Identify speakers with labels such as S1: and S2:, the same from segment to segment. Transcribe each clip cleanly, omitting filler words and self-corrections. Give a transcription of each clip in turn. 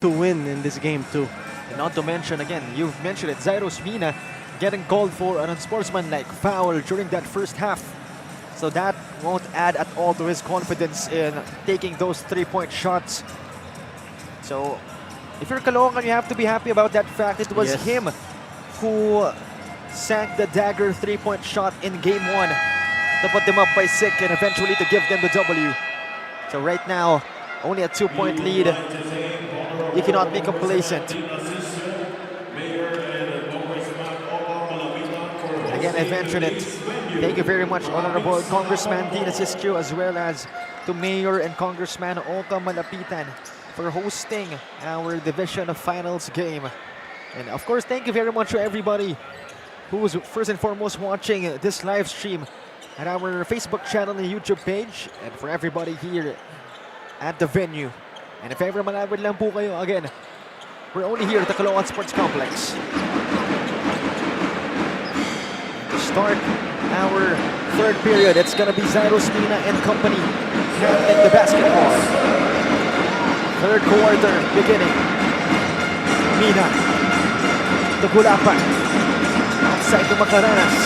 S1: to win in this game too.
S2: And not to mention, again, you've mentioned it, Zyros Mina getting called for an unsportsmanlike foul during that first half. So that won't add at all to his confidence in taking those three-point shots. So if you're Caloocan, you have to be happy about that fact. It was him who sank the dagger three-point shot in game one to put them up by 6 and eventually to give them the W. So right now, only a 2-point lead. You cannot be complacent. Again, I mentioned it. Thank you very much, Honorable Congressman Dina Siskyo, as well as to Mayor and Congressman Oka Malapitan for hosting our Division of Finals game. And of course, thank you very much to everybody who was first and foremost watching this live stream at our Facebook channel and YouTube page, and for everybody here at the venue. And if ever malapit lang po kayo, again, we're only here at the Caloocan Sports Complex. To start our third period, it's gonna be Zyros Mina and company handling the basketball. Third quarter beginning. Mina to Gulapa. Outside to Macaranas.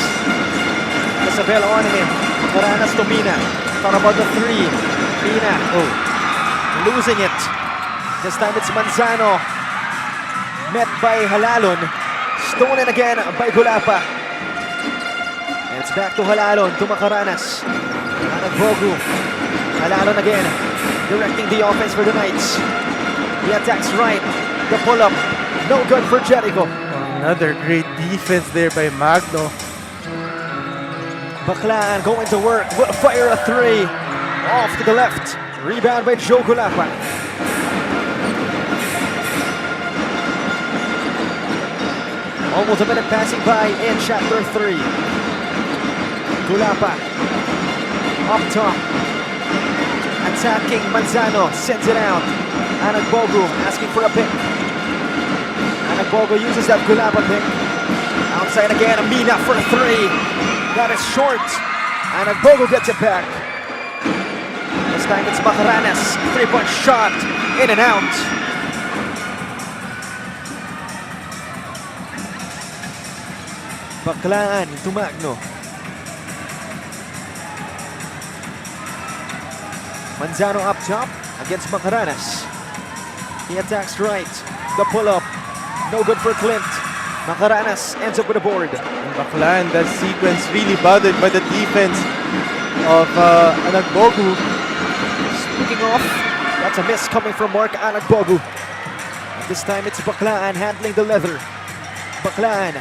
S2: Isabel on him. Macaranas to Mina. Thought about the three. Mina, losing it. This time it's Manzano. Met by Halalon. Stolen again by Gulapa. And it's back to Halalon, to Macaranas. Anagbogu. Halalon again, directing the offense for the Knights. He attacks right. The pull-up, no good for Jericho.
S1: Another great defense there by Magno.
S2: Baklan going to work, will fire a three. Off to the left. Rebound by Joe Gulapa. Almost a minute passing by in chapter 3. Gulapa up top. Attacking Manzano, sends it out. Anagbogu asking for a pick. Anagbogu uses that Gulapa pick. Outside again, Mina for a three. That is short. Anagbogu gets it back. This time it's Macaranas. Three-point shot. In and out. Baklan to Magno. Manzano up top against Macaranas. He attacks right. The pull-up. No good for Clint. Macaranas ends up with a board.
S1: And Baklan, that sequence really bothered by the defense of Anagbogu.
S2: Speaking of, that's a miss coming from Mark Anagbogu. This time it's Baklan handling the leather. Baklan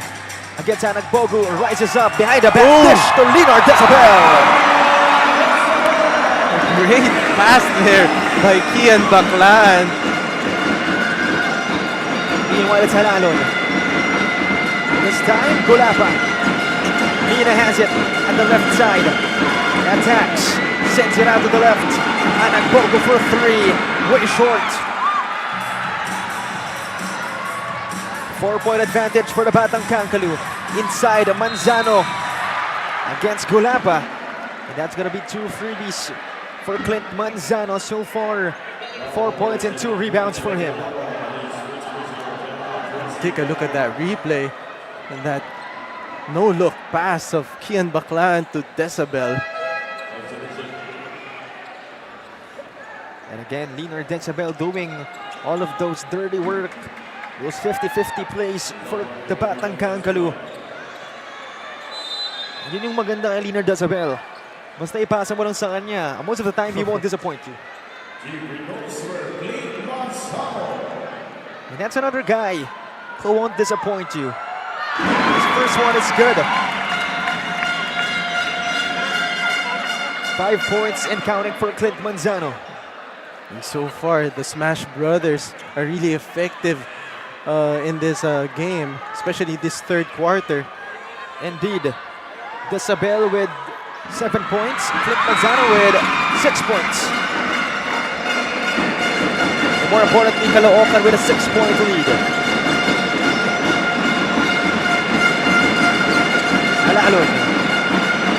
S2: against Anagbogu, rises up behind the back dish to Leonard Decibel.
S1: Great pass there by Kian Baklan.
S2: Meanwhile, it's Halalon. This time, Gulapa. Mina has it at the left side. Attacks, sends it out to the left. Anagbogu for three, way short. 4-point advantage for the Batang Kankaloo. Inside, Manzano against Gulapa. And that's gonna be 2 freebies for Clint Manzano so far. 4 points and 2 rebounds for him.
S1: Take a look at that replay and that no-look pass of Kian Baklan to Decibel.
S2: And again, Leonard Decibel doing all of those dirty work, those 50-50 plays for the Batang Kankaloo. Yun yung maganda kay Leonard Decibel. Basta ipasa mo lang sa kanya, most of the time, he won't disappoint you. And that's another guy who won't disappoint you. His first one is good. 5 points and counting for Clint Manzano.
S1: And so far, the Smash Brothers are really effective in this game, especially this third quarter.
S2: Indeed. Decibel with 7 points, Clint Manzano with 6 points. And more importantly, Caloocan with a 6-point lead. Halalon.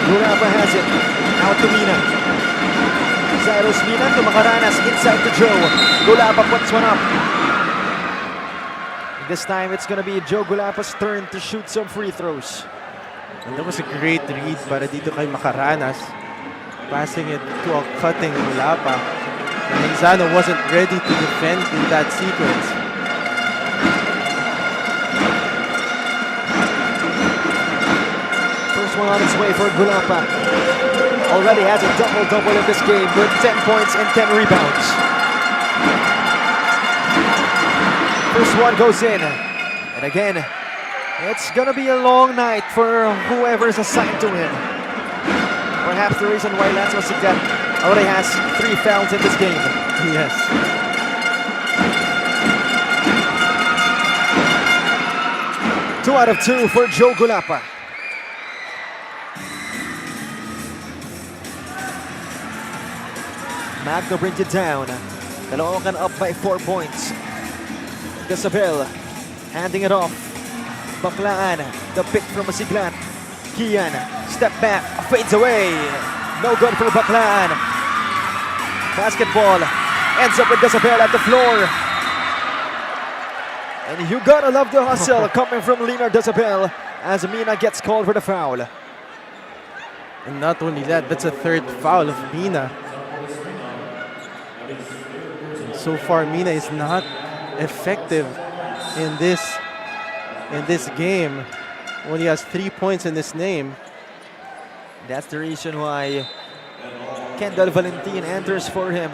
S2: Gulapa has it. Out to Mina. Zyros Mina to Macaranas. Inside to Joe. Gulapa puts one up. This time it's gonna be Joe Gulapa's turn to shoot some free throws.
S1: And that was a great read para dito kay Macaranas. Passing it to a cutting Gulapa. And Manzano wasn't ready to defend in that sequence.
S2: First one on its way for Gulapa. Already has a double-double in this game with 10 points and 10 rebounds. First one goes in. And again, it's gonna be a long night for whoever's assigned to him. Perhaps the reason why Lance Masigdat already has 3 fouls in this game.
S1: Yes.
S2: Two out of 2 for Joe Gulapa. Magno brings it down. Caloocan up by 4 points. Isabel handing it off. Baklan, the pick from Masiglat. Kian, step back, fades away. No good for Baklan. Basketball ends up with Isabel at the floor. And you gotta love the hustle coming from Leonard Isabel as Mina gets called for the foul.
S1: And not only that, that's a 3rd foul of Mina. And so far, Mina is not effective in this game. Only has 3 points in this name.
S2: That's the reason why Kendall Valentin enters for him.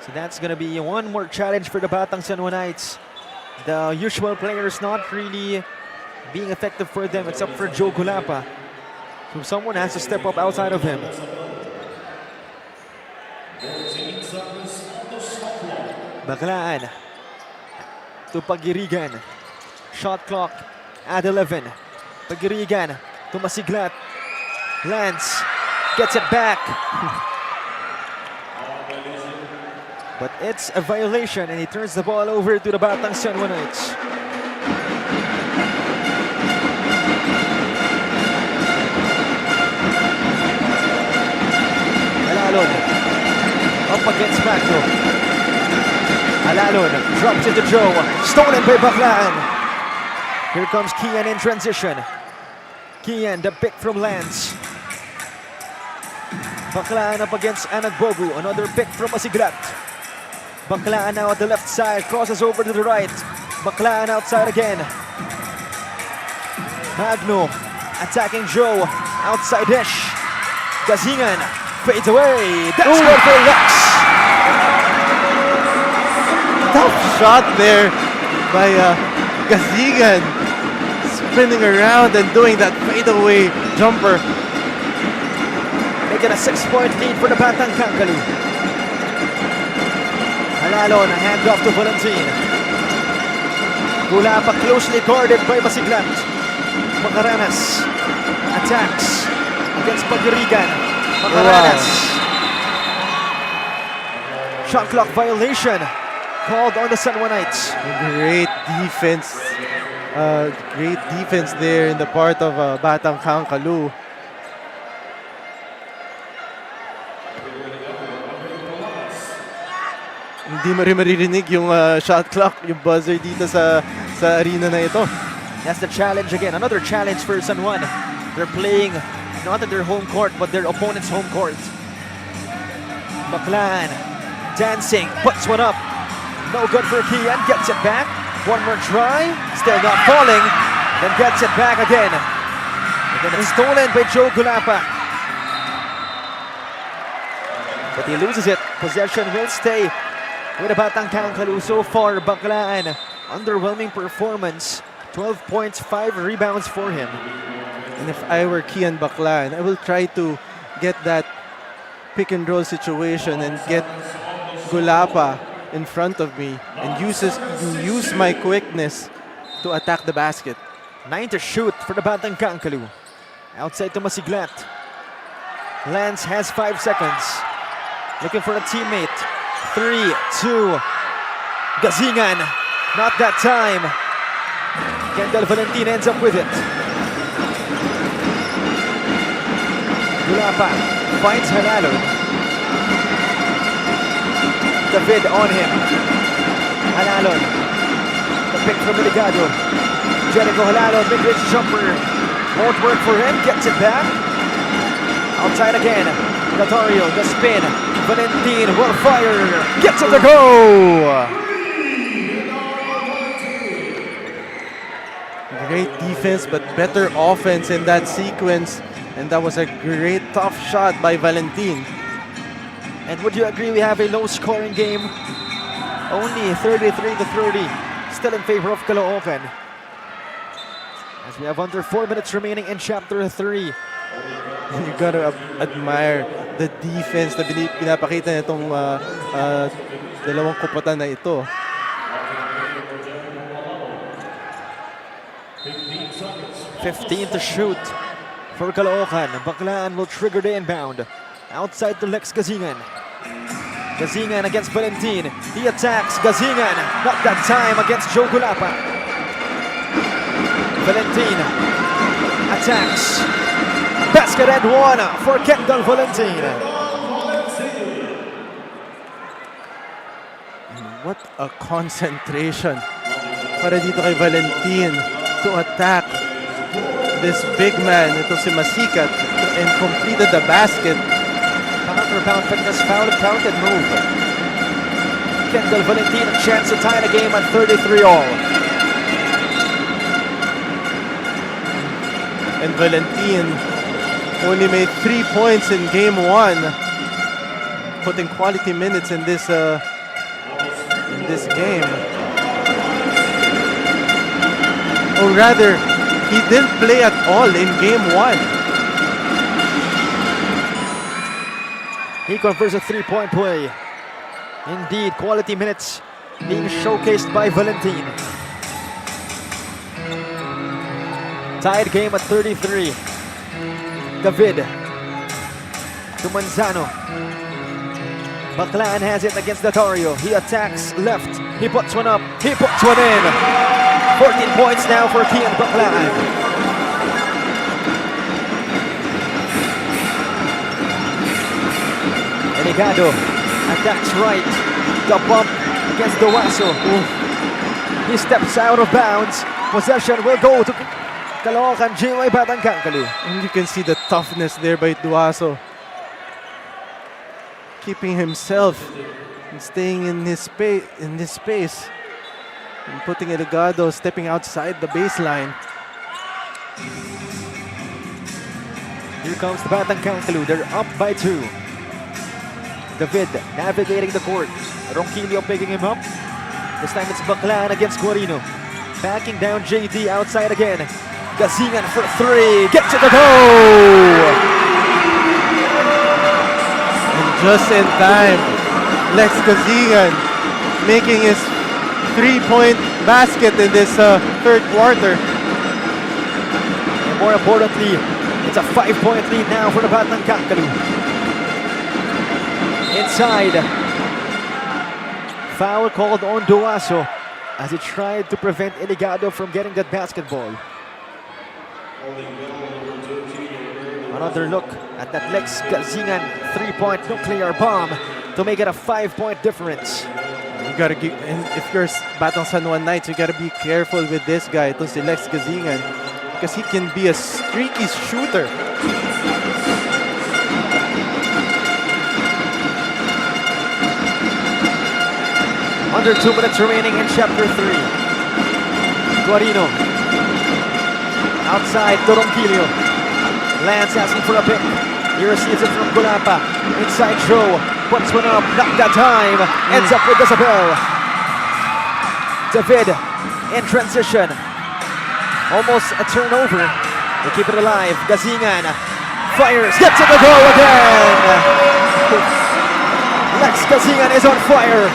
S2: So that's gonna be one more challenge for the Batang San Juanites. The usual players not really being effective for them except for Joe Gulapa. So someone has to step up outside of him. Baklan to Pagirigan. Shot clock at 11. Pagirigan to Masiglat. Lance gets it back. But it's a violation and he turns the ball over to the Batang San Juanites. Alalon up against Magno. Alalon drops it to Joe. Stolen by Baklan. Here comes Kian in transition. Kian, the pick from Lance. Baklan up against Anagbogu. Another pick from Masiglat. Baklan now at the left side. Crosses over to the right. Baklan outside again. Magno attacking Joe. Outside dish. Gazingan fades away. That's good for Lux.
S1: Tough shot there by Gazigan, spinning around and doing that fadeaway jumper.
S2: Making a 6-point lead for the Batang Kankaloo. Alalon, a handoff to Valentin. Gulapa closely guarded by Masiglat. Macaranas attacks against Pagirigan. Macaranas. Shot clock violation called on the San Juanites.
S1: Great defense. Great defense there in the part of Batang Kankaloo. Hindi mo rin maririnig yung shot clock, yung buzzer dito sa arena na ito.
S2: That's the challenge again. Another challenge for San Juan. They're playing not at their home court, but their opponent's home court. Baklan dancing, puts one up. No good for Kian, gets it back. One more try, still not falling. Then gets it back again. And then it's stolen by Joe Gulapa. But he loses it. Possession will stay with the Batang Kankaloo. So far, Baklan, underwhelming performance. 12 points, 5 rebounds for him.
S1: And if I were Kian Baklan, I will try to get that pick and roll situation and get Gulapa in front of me and use my quickness to attack the basket.
S2: 9 to shoot for the Batang Kankaloo. Outside to Masiglat. Lance has 5 seconds. Looking for a teammate. 3, 2. Gazingan. Not that time. Kendall Valentin ends up with it. Gulapa finds Halalo. David on him. Halalon. The pick from Delicado. Jericho Halalon, mid-range jumper. Won't work for him, gets it back. Outside again. Gatario, the spin. Valentin will fire. Gets it to go!
S1: Great defense, but better offense in that sequence. And that was a great tough shot by Valentin.
S2: And would you agree we have a low-scoring game? Only 33-30, still in favor of Caloocan. As we have under 4 minutes remaining in Chapter 3.
S1: You gotta admire the defense na pinapakita nitong dalawang kupatan na ito.
S2: 15 to shoot for Caloocan. Baklan will trigger the inbound. Outside to Lex Gazingan. Gazingan against Valentin. He attacks Gazingan. Not that time against Joe Gulapa. Valentin attacks. Basket and one for Kendall Valentin.
S1: What a concentration para dito kay Valentin to attack this big man, ito si Masikat, and completed the basket.
S2: Pound for pound fitness, foul counted move. Kendall Valentin a chance to tie the game at 33 all.
S1: And Valentin only made 3 points in game 1, putting quality minutes in this game. Or rather, he didn't play at all in game 1.
S2: He converts a three-point play. Indeed, quality minutes being showcased by Valentin. Tied game at 33. David to Manzano. Baklan has it against Datario. He attacks left. He puts one up. He puts one in. 14 points now for Kian Baklan. Delicado attacks right. The bump against Duaso. He steps out of bounds. Possession will go to Caloocan GY Batang Kankaloo.
S1: And you can see the toughness there by Duaso. Keeping himself and staying in his space. And putting Delicado stepping outside the baseline.
S2: Here comes the Batang Kankaloo. They're up by 2. David navigating the court. Ronquillo picking him up. This time it's Baklan against Guarino. Backing down JD outside again. Gazingan for 3. Gets it to go!
S1: And just in time, Lex Gazingan making his 3-point basket in this third quarter.
S2: And more importantly, it's a 5-point lead now for the Batang Kankaloo. Inside. Foul called on Duaso as he tried to prevent Delicado from getting that basketball. Another look at that Lex Gazingan 3-point nuclear bomb to make it a 5-point difference.
S1: You gotta give, and if you're Batang San Juan Knights, you gotta be careful with this guy, ito si Lex Gazingan, because he can be a streaky shooter.
S2: Under 2 minutes remaining in Chapter 3. Guarino. Outside to Ronquillo. Lance asking for a pick. He receives it from Gulapa. Inside Joe. Puts one up. Not that time. Ends up with Isabel. David in transition. Almost a turnover. They keep it alive. Gazingan fires. Gets it to go again. Lex Gazingan is on fire.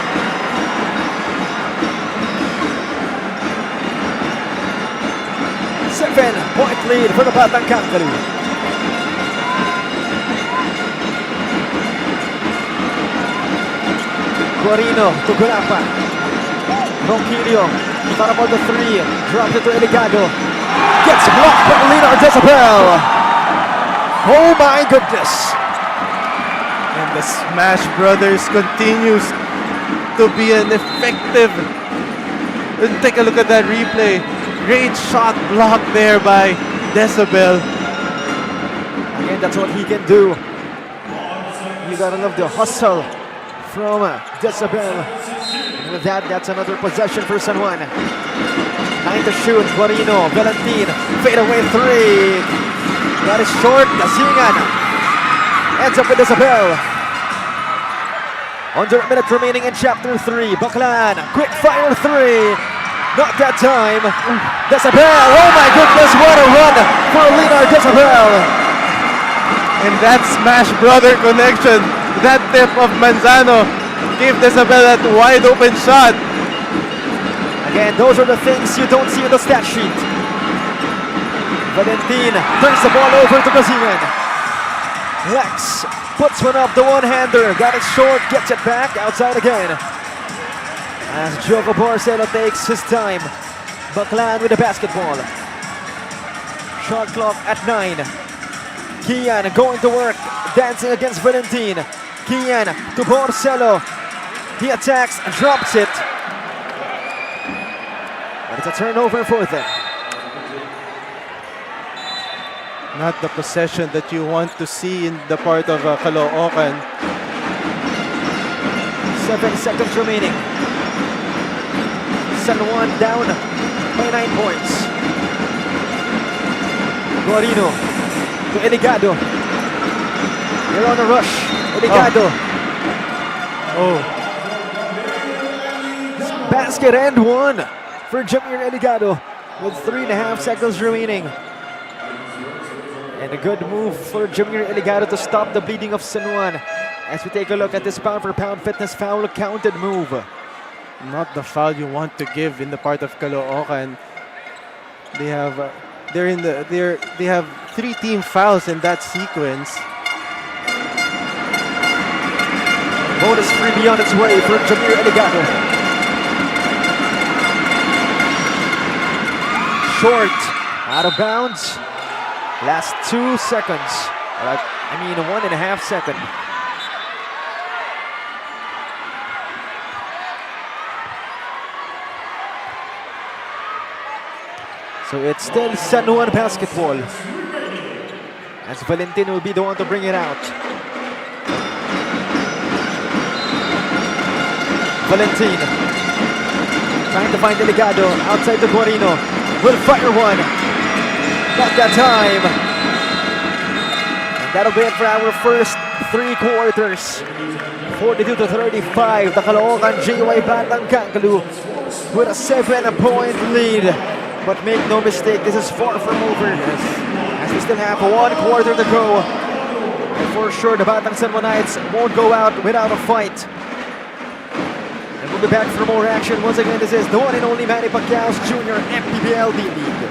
S2: 7-point lead for the Batang Kankaloo. Guarino to Gulapa. Ronquillo thought about the 3. Drops it to Delicado. Gets blocked by Leonard Isabel. Oh my goodness.
S1: And the Smash Brothers continues to be an effective And take a look at that replay. Great shot blocked there by Decibel.
S2: Again, that's what he can do. You gotta love the hustle from Decibel. And with that, that's another possession for San Juan. 9 to shoot. Guarino, Valentin, fade away 3. That is short. Kasingan ends up with Decibel. Under a minute remaining in chapter 3. Baklan, quick fire 3. Not that time. Decibel, oh my goodness, what a run for Leonard Decibel.
S1: And that Smash Brother connection, that tip of Manzano gave Decibel that wide open shot.
S2: Again, those are the things you don't see in the stat sheet. Valentin turns the ball over to Kasingan. Lex puts one up, the one-hander, got it short, gets it back, outside again. As Joko Barcelo takes his time. Baklan with the basketball. Shot clock at 9. Kian going to work, dancing against Valentin. Kian to Barcelo. He attacks and drops it. But it's a turnover for them.
S1: Not the possession that you want to see in the part of Caloocan.
S2: 7 seconds remaining. San Juan down by 9 points. Guarino to Eligado. They're on a rush. Eligado.
S1: Oh.
S2: Basket and one for Jamir Eligado with 3.5 seconds remaining. And a good move for Jamir Eligado to stop the bleeding of San Juan. As we take a look at this pound-for-pound fitness foul counted move.
S1: Not the foul you want to give in the part of Caloocan. They have they have 3 team fouls in that sequence.
S2: Bonus free beyond its way for Jamir Eligado. Short, out of bounds. Last 2 seconds. 1.5 seconds. So it's still San Juan basketball. As Valentin will be the one to bring it out. Valentin trying to find Eligado outside the Guarino. Will fire one. Not that time. And that'll be it for our first 3 quarters. 42-35. The Caloocan JY Batang Kankaloo with a 7-point lead. But make no mistake, this is far from over. As we still have 1 quarter to go. And for sure, the Batang San Juanites won't go out without a fight. And we'll be back for more action. Once again, this is the one and only Manny Pacquiao's Jr. MPBL D-League.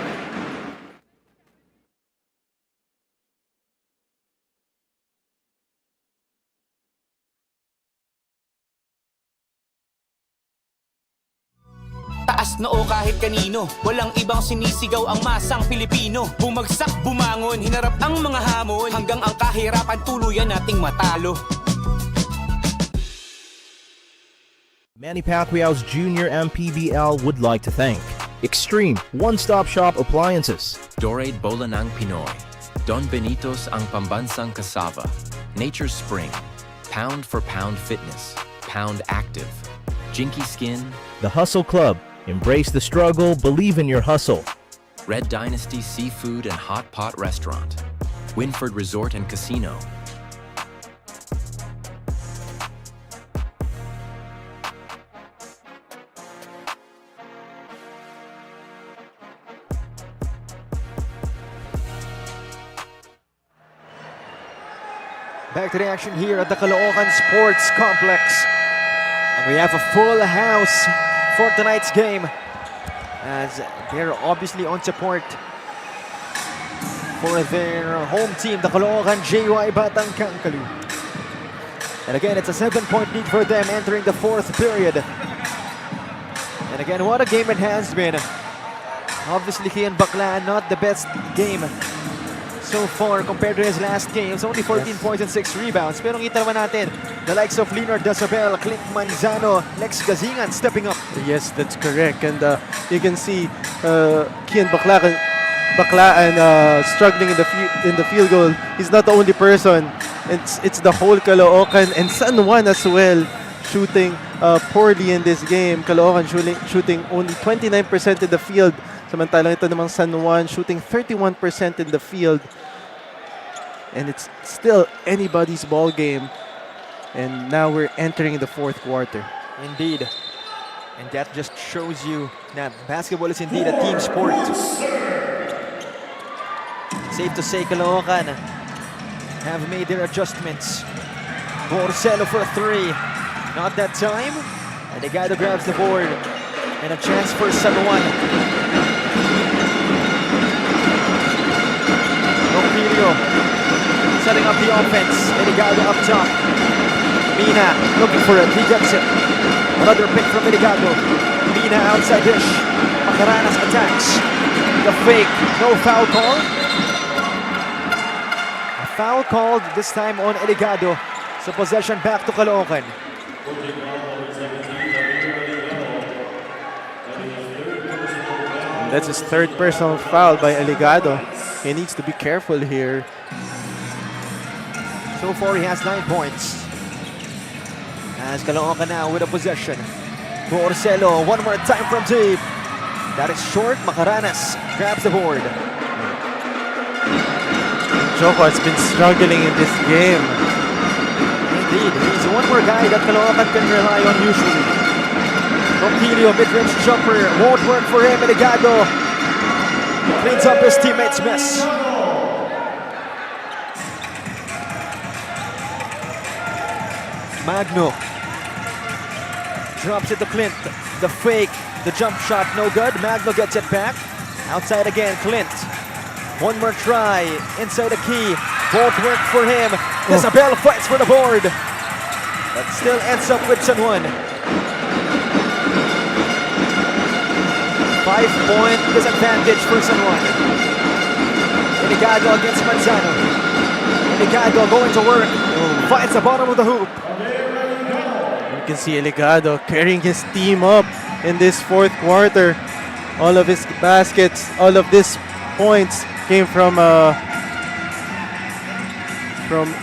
S3: Taas noo kahit kanino, walang ibang sinisigaw ang masang Pilipino. Bumagsak, bumangon, hinarap ang mga hamon, hanggang ang kahirapan tuluyan nating matalo.
S4: Manny Pacquiao's Jr. MPBL would like to thank Extreme One-Stop Shop Appliances,
S5: Dorade Bola ng Pinoy, Don Benito's ang pambansang kasava, Nature's Spring, Pound for Pound Fitness, Pound Active, Jinky Skin,
S4: The Hustle Club. Embrace the struggle, believe in your hustle.
S5: Red Dynasty Seafood and Hot Pot Restaurant, Winford Resort and Casino.
S2: Back to the action here at the Caloocan Sports Complex. And we have a full house for tonight's game, as they're obviously on support for their home team, the Caloocan JY Batang Kankaloo. And again, it's a 7-point lead for them entering the 4th period. And again, what a game it has been. Obviously, Kian Baklan, not the best game so far compared to his last game. It's only 14 points and 6 rebounds. Pero kita naman natin, The likes of Leonard Dasabel, Clint Manzano, Lex Gazingan stepping up.
S1: Yes, that's correct. And you can see Kian Baklan struggling in the field goal. He's not the only person. It's the whole Caloocan and San Juan as well shooting poorly in this game. Caloocan shooting only 29% in the field. Samantalang ito namang San Juan shooting 31% in the field. And it's still anybody's ball game. And now we're entering the fourth quarter.
S2: Indeed. And that just shows you that basketball is indeed a team sport. Safe to say Caloocan have made their adjustments. Borsello for 3. Not that time. And the guy that grabs the board. And a chance for San Juan. Rogelio setting up the offense. Eligado up top. Mina looking for it. He gets it. Another pick from Eligado. Mina outside dish. Macaranas attacks. The fake. No foul call. A foul called this time on Eligado. So possession back to Caloocan.
S1: That's his third personal foul by Eligado. He needs to be careful here.
S2: So far he has 9 points. As Caloocan now with a possession. Borsello, one more time from deep. That is short. Macaranas grabs the board.
S1: Joko has been struggling in this game.
S2: Indeed, he's one more guy that Caloocan can rely on usually. Rogelio, mid-range jumper, won't work for him. Eligado cleans up his teammates' mess. Magno drops it to Clint. The fake, the jump shot, no good. Magno gets it back. Outside again, Clint. One more try, inside the key. Won't work for him. Isabel fights for the board. But still ends up with San Juan. 5-point disadvantage for San Juan. Eligado against Manzano. Eligado going to work. Finds the bottom of the hoop.
S1: You can see Eligado carrying his team up in this fourth quarter. All of his baskets, all of these points came from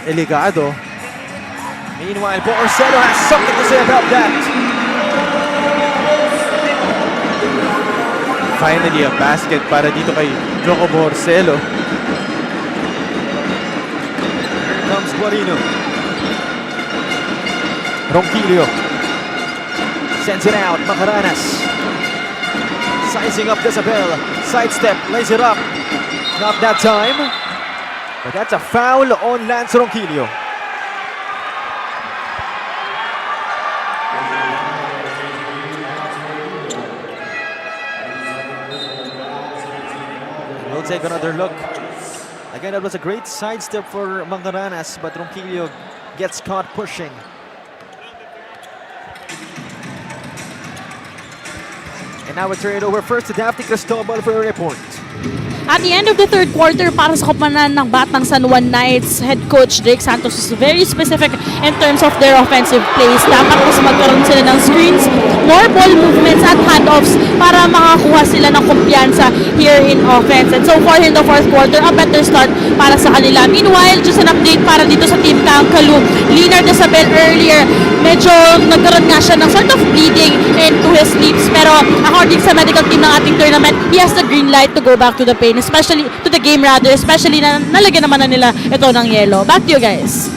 S1: Eligado.
S2: Meanwhile, Borsello has something to say about that.
S1: Finally, a basket para dito kay Joko Borsello.
S2: Here comes Guarino. Rogelio sends it out. Macaranas sizing up Isabel. Sidestep, lays it up. Not that time. But that's a foul on Lance Rogelio. We'll take another look. Again, that was a great sidestep for Macaranas, but Rogelio gets caught pushing. And now we turn it over first to Daphne Cristobal for a report.
S6: At the end of the third quarter, para sa koponan ng Batang San Juan Knights, head coach Drake Santos is very specific in terms of their offensive plays. Dapat mas magkaroon sila ng screens, more ball movements at handoffs para makakuha sila ng kumpiyansa here in offense. And so far in the fourth quarter, a better start para sa kanila. Meanwhile, just an update para dito sa team Kankaloo. Leonard Dasabel earlier, medyo nagkaroon nga siya ng sort of bleeding into his lips. Pero according sa medical team ng ating tournament, he has the green light to go back to the paint, especially to the game rather, especially na nalagyan naman na nila ito ng yellow. Back to you guys.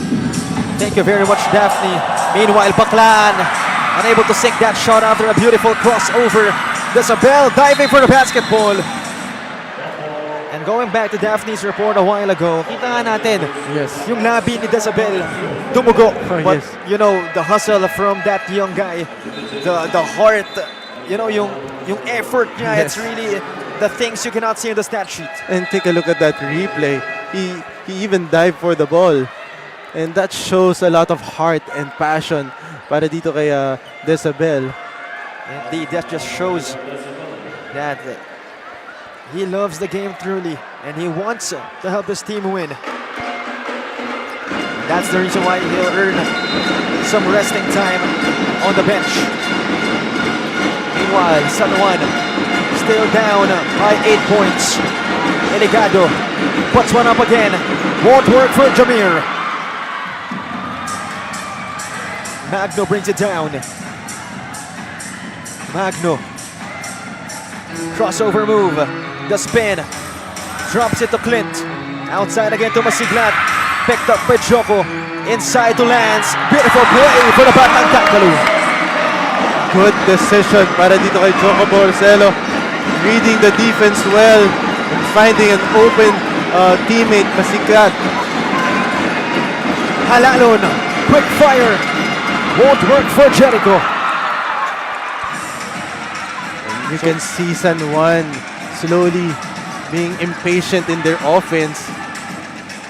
S2: Thank you very much, Daphne. Meanwhile, Baklan unable to sink that shot after a beautiful crossover. Isabel diving for the basketball. And going back to Daphne's report a while ago, kita nga natin,
S1: Yes.
S2: yung labi ni Isabel, dumugo.
S1: Oh,
S2: But,
S1: yes.
S2: you know, the hustle from that young guy, the heart, you know, yung effort niya,
S1: Yes.
S2: it's really the things you cannot see in the stat sheet.
S1: And take a look at that replay. He even dived for the ball. And that shows a lot of heart and passion para dito kay Isabel.
S2: Indeed, that just shows that he loves the game truly and he wants to help his team win. That's the reason why he'll earn some resting time on the bench. Meanwhile, San Juan still down by 8 points. Eligado puts one up again. Won't work for Jamir. Magno brings it down. Magno. Crossover move. The spin. Drops it to Clint. Outside again to Masiglat. Picked up by Joko. Inside to Lance. Beautiful play for the Batang Kankaloo.
S1: Good decision para dito kay Joko Borsello. Reading the defense well and finding an open teammate, Masiglat.
S2: Halalon. Quick fire. Won't work for Jericho.
S1: You can see San Juan slowly being impatient in their offense.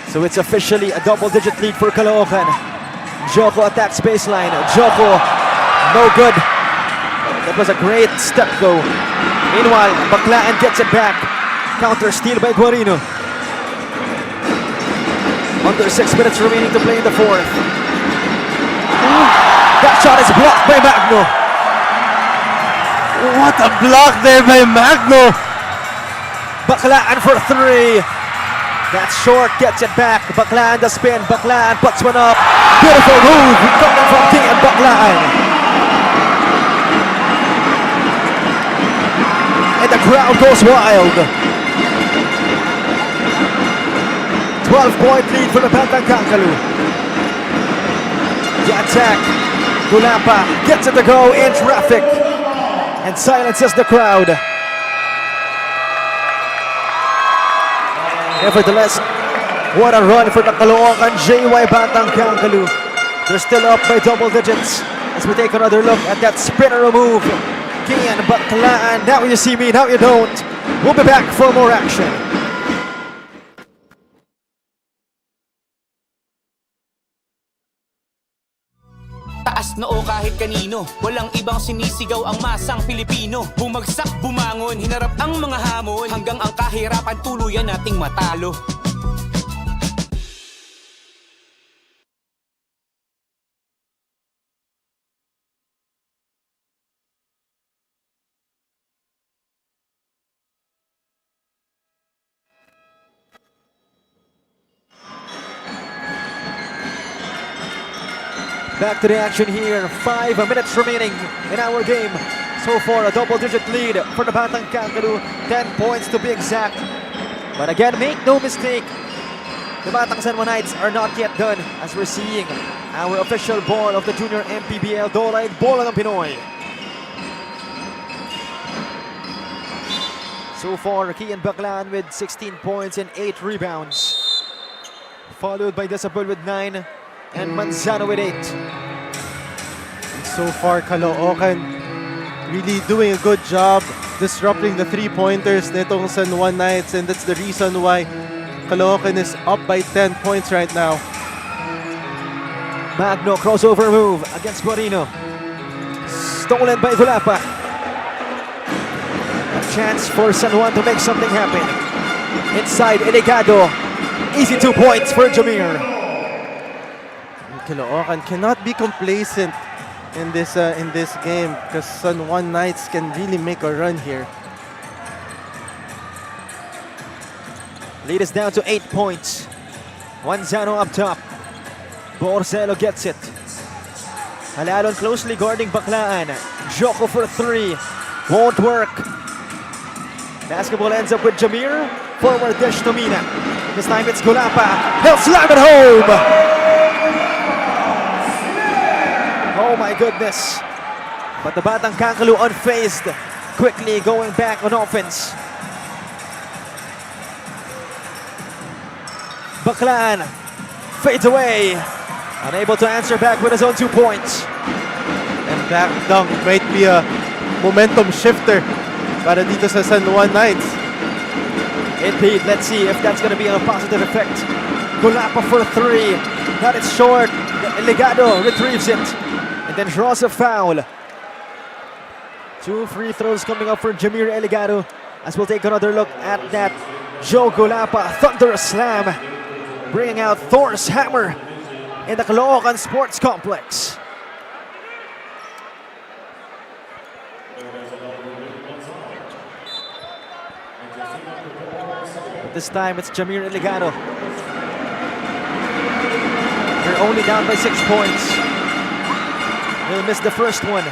S2: So it's officially a double-digit lead for Caloocan. Joko attacks baseline. Joko, no good. That was a great step though. Meanwhile, Baklan gets it back. Counter steal by Guarino. Under 6 minutes remaining to play in the fourth. That shot is blocked by Magno.
S1: What a block there by Magno!
S2: Baklan for 3. That's short, gets it back. Baklan the spin. Baklan puts one up. Beautiful move coming from Kian Baklan. And the crowd goes wild. 12-point lead for the Batang Kankaloo. The attack. Gulapa gets it to go in traffic and silences the crowd. Nevertheless, what a run for the Caloocan JY Batang Kankaloo. They're still up by double digits as we take another look at that spinner move. Kian Baklan, now you see me, now you don't. We'll be back for more action.
S3: Taas noo kahit kanino, walang ibang sinisigaw ang masang Pilipino. Bumagsak, bumangon, hinarap ang mga hamon, hanggang ang kahirapan tuluyan nating matalo.
S2: Back to the action here. 5 minutes remaining in our game. So far, a double-digit lead for the Batang Kankaloo. 10 points to be exact. But again, make no mistake, the Batang San Juanites are not yet done as we're seeing our official ball of the Junior MPBL Dolay Bola ng Pinoy. So far, Kian Baklan with 16 points and 8 rebounds. Followed by Desabel with 9 and Manzano with 8.
S1: So far, Caloocan really doing a good job disrupting the three-pointers nitong San Juan Knights, and that's the reason why Caloocan is up by 10 points right now.
S2: Magno crossover move against Guarino. Stolen by Gulapa. A chance for San Juan to make something happen. Inside, Eligado. Easy 2 points for Jamir.
S1: Caloocan cannot be complacent in this game because San Juan Knights can really make a run here.
S2: Lead is down to 8 points. Manzano up top. Borsello gets it. Halalon closely guarding Baklan. Joko for 3. Won't work. Basketball ends up with Jamir. Forward dish to Mina. This time it's Gulapa. He'll slam it home. Oh my goodness. But the Batang Kankaloo unfazed. Quickly going back on offense. Baklan fades away. Unable to answer back with his own 2 points.
S1: And that dunk might be a momentum shifter para dito sa San Juan Knights.
S2: Indeed, let's see if that's going to be a positive effect. Gulapa for 3. That is short. Eligado retrieves it and then draws a foul. 2 free throws coming up for Jamir Eligado as we'll take another look at that. Joe Gulapa thunderous slam, bringing out Thor's hammer in the Caloocan Sports Complex. This time it's Jamir Eligado. They're only down by 6 points. He'll miss the first one.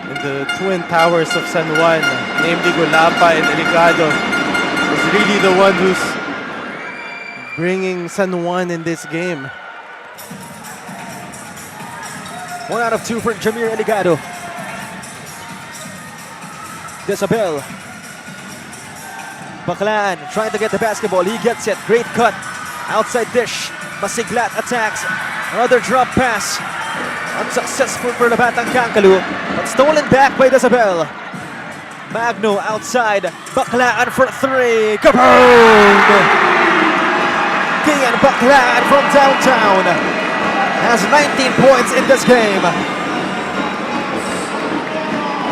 S1: And the twin towers of San Juan, namely Gulapa and Eligado, is really the one who's bringing San Juan in this game.
S2: 1 out of 2 for Jamir Eligado. Isabel. Baklan trying to get the basketball. He gets it. Great cut. Outside dish. Masiglat attacks. Another drop pass. Unsuccessful for the Batang Kankaloo, but stolen back by Isabel. Magno outside. Baklan for 3. Kaboom! Kian Baklan from downtown has 19 points in this game.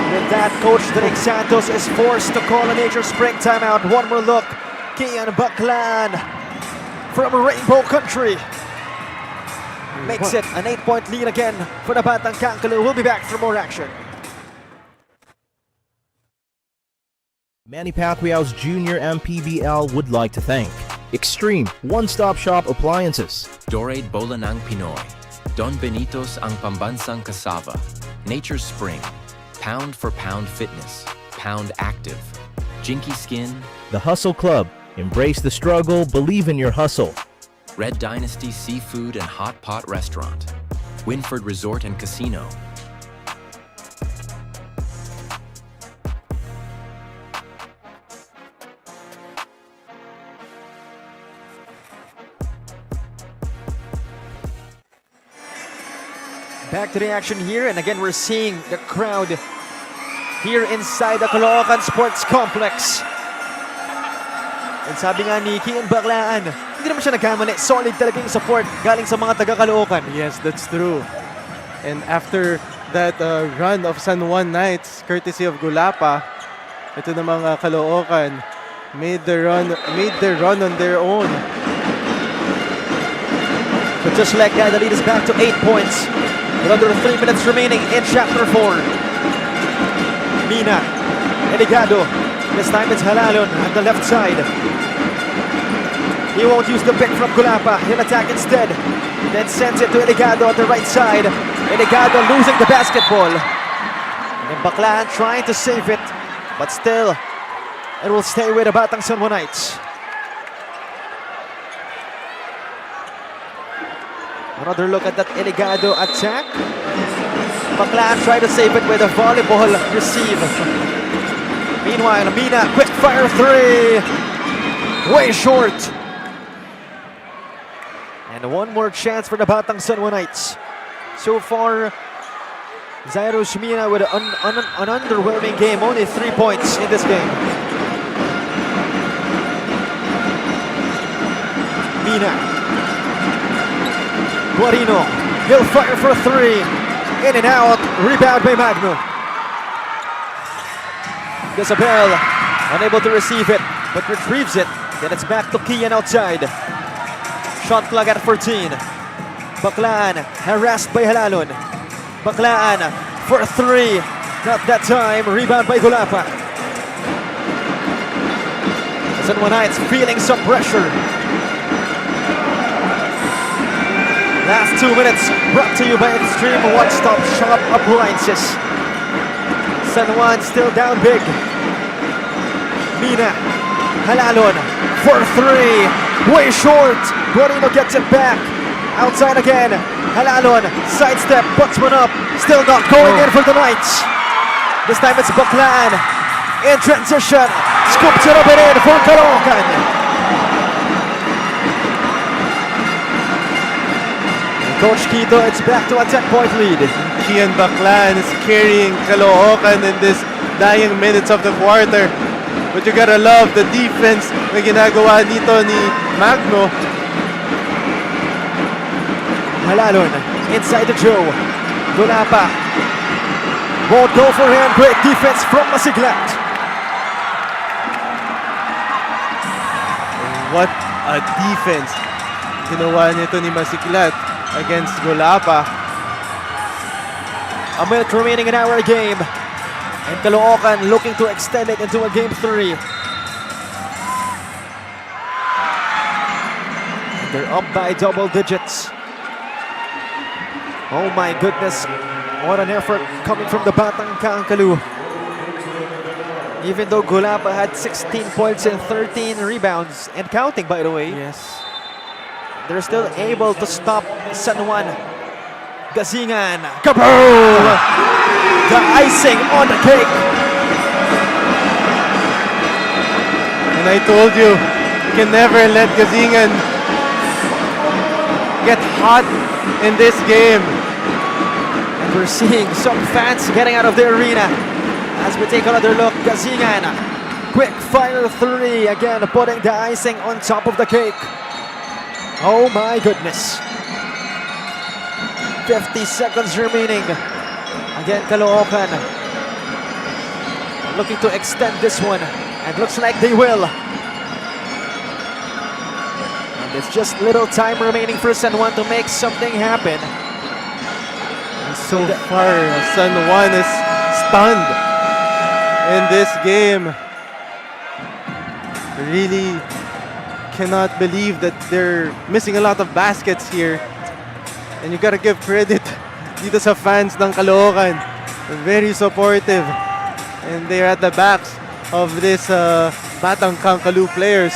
S2: With that, Coach Drake Santos is forced to call a Nature Spring timeout. One more look. Kian Baklan from Rainbow Country makes it an 8-point lead again for the Batang Kankaloo. We'll be back for more action.
S4: Manny Pacquiao's Junior MPBL would like to thank Extreme One-Stop Shop Appliances,
S5: Dorade Bola ng Pinoy, Don Benito's ang pambansang kasava, Nature Spring, Pound for Pound Fitness, Pound Active, Jinky Skin,
S4: The Hustle Club. Embrace the struggle, believe in your hustle.
S5: Red Dynasty Seafood and Hot Pot Restaurant, Winford Resort and Casino.
S2: Back to the action here, and again we're seeing the crowd here inside the Caloocan Sports Complex. And sabi nga ni Kian Baklan, hindi naman siya nagkamali. Solid talaga yung support galing sa mga taga-Caloocan.
S1: Yes, that's true. And after that run of San Juan Knights, courtesy of Gulapa, ito na mga Caloocan made their run on their own.
S2: But just like that, the lead is back to 8 points. With under 3 minutes remaining in Chapter 4. Mina, Eligado. This time it's Halalon on the left side. He won't use the pick from Gulapa. He'll attack instead. Then sends it to Eligado on the right side. Eligado losing the basketball. And Baklan trying to save it. But still, it will stay with the Batang San Juan Knights. Another look at that Eligado attack. Baklan tried to save it with a volleyball receive. Meanwhile, Mina, quick fire 3. Way short. And one more chance for the Batang San Juan Knights. So far, Zairos Mina with an underwhelming game. Only 3 points in this game. Mina. Guarino, he'll fire for 3. In and out, rebound by Magno. Isabel, unable to receive it, but retrieves it. Then it's back to Kian outside. Shot clock at 14. Baklan, harassed by Halalon. Baklan for 3. Not that time, rebound by Gulapa. San Juan Knights feeling some pressure. Last 2 minutes brought to you by Extreme One-Stop Shop Appliances. San Juan still down big. Mina, Halalon for 3. Way short. Guarino gets it back. Outside again. Halalon, sidestep, puts one up. Still not going in for the Knights. This time it's Baklan. In transition. Scoops it up and in for Caloocan. Coach Quito, it's back to a 10-point lead.
S1: Kian Baklan is carrying Caloocan in this dying minutes of the quarter. But you gotta love the defense na ginagawa dito ni Magno.
S2: Halalon inside the Joe. Gulapa won't go for him. Great defense from Masiglat.
S1: What a defense. Ginawa nito ni Masiklat against Golapa.
S2: A minute remaining in our game. And Caloocan looking to extend it into a game 3. They're up by double digits. Oh my goodness. What an effort coming from the Batang Kankaloo. Even though Golapa had 16 points and 13 rebounds, and counting by the way,
S1: Yes.
S2: they're still able to stop San Juan. Gazingan. Kaboom! The icing on the cake.
S1: And I told you, you can never let Gazingan get hot in this game.
S2: And we're seeing some fans getting out of the arena as we take another look. Gazingan, quick fire 3, again putting the icing on top of the cake. Oh my goodness. 50 seconds remaining. Again, Caloocan looking to extend this one, and looks like they will. And it's just little time remaining for San Juan to make something happen.
S1: And so far, San Juan is stunned in this game. Really cannot believe that they're missing a lot of baskets here. And you gotta give credit dito sa fans ng Caloocan. Very supportive. And they're at the backs of this Batang Kankaloo players.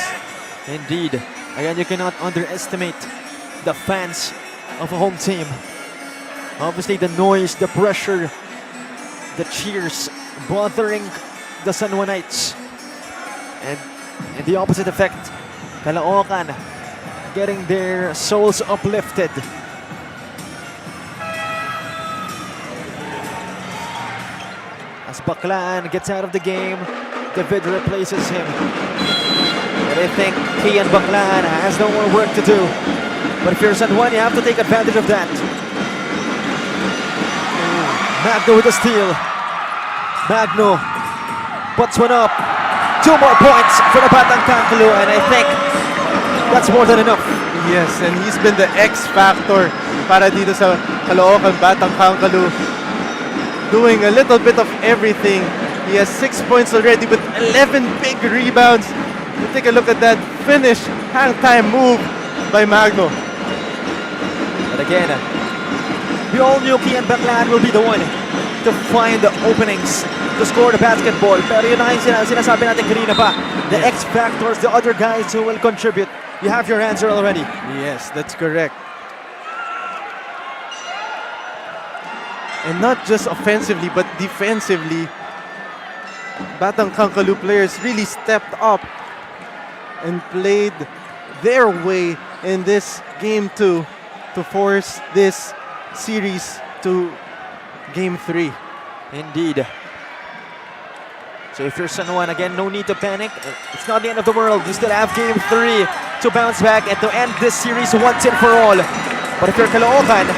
S2: Indeed. Again, you cannot underestimate the fans of a home team. Obviously, the noise, the pressure, the cheers bothering the San Juanites. And the opposite effect, Caloocan getting their souls uplifted. As Baklan gets out of the game, DIV replaces him. And I think Kian Baklan has no more work to do. But if you're San Juan, you have to take advantage of that. Magno with the steal. Magno puts one up. 2 more points for the Batang Kankaloo, and I think that's more than enough.
S1: Yes, and he's been the X factor para dito sa Caloocan Batang Kankaloo. Doing a little bit of everything. He has 6 points already with 11 big rebounds. You take a look at that finish, hang time move by Magno.
S2: But again, we all knew Kian Baklan will be the one to find the openings to score the basketball. Pero yun na yung sinasabi natin kanina pa. The X factors, the other guys who will contribute. You have your answer already.
S1: Yes, that's correct. And not just offensively, but defensively, Batang Kankaloo players really stepped up and played their way in this game 2 to force this series to game 3.
S2: Indeed. So if you're San Juan, again, no need to panic. It's not the end of the world. You still have game 3 to bounce back and to end this series once and for all. But if you're Caloocan,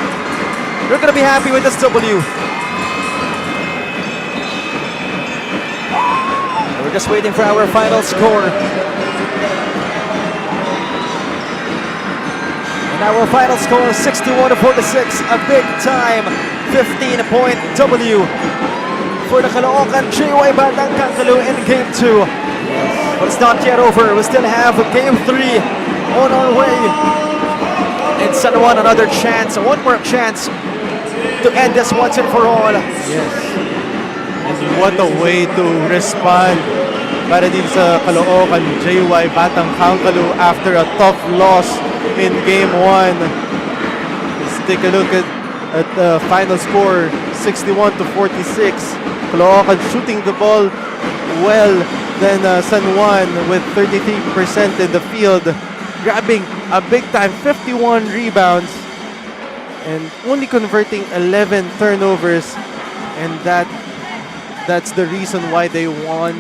S2: you're gonna be happy with this W. We're just waiting for our final score. And our final score is 61-46, a big time 15-point W for the Caloocan JY Batang Kankaloo in game 2. But it's not yet over. We still have game 3 on our way. And San Juan, another chance, one more chance to end this once and for all.
S1: Yes. And what a way to respond para din sa Caloocan JY Batang Kankaloo after a tough loss in game 1. Let's take a look at the final score, 61-46. Caloocan shooting the ball well, then San Juan with 33% in the field, grabbing a big time 51 rebounds and only converting 11 turnovers, and that's the reason why they won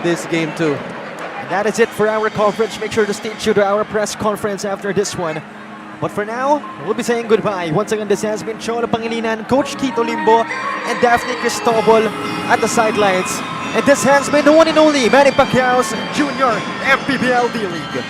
S1: this game too.
S2: And that is it for our coverage. Make sure to stay tuned to our press conference after this one. But for now, we'll be saying goodbye. Once again, this has been Cholo Pangilinan, Coach Kito Limbo, and Daphne Cristobal at the sidelines. And this has been the one and only Manny Pacquiao's Junior MPBL D-League.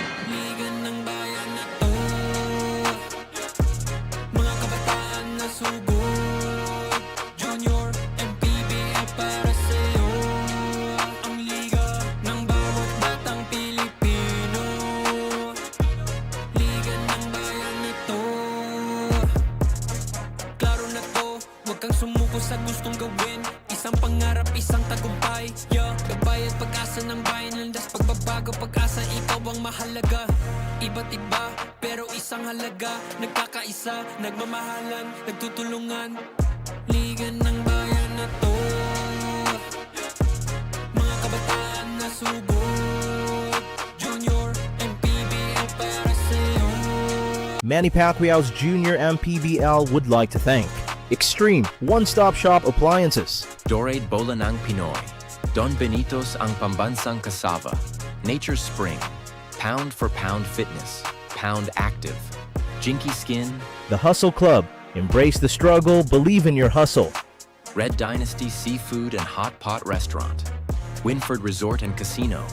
S3: iba't iba, pero isang halaga, nagkakaisa, nagmamahalan, nagtutulungan. Liga ng bayan na to, mga kabataan na sugod. Junior, MPBL para sa'yo.
S4: Manny Pacquiao's Junior MPBL would like to thank Extreme One-Stop Shop Appliances,
S5: Dorade Bola ng Pinoy, Don Benito's ang pambansang kasava, Nature Spring, Pound for Pound Fitness, Pound Active, Jinky Skin,
S4: The Hustle Club, embrace the struggle, believe in your hustle,
S5: Red Dynasty Seafood and Hot Pot Restaurant, Winford Resort and Casino,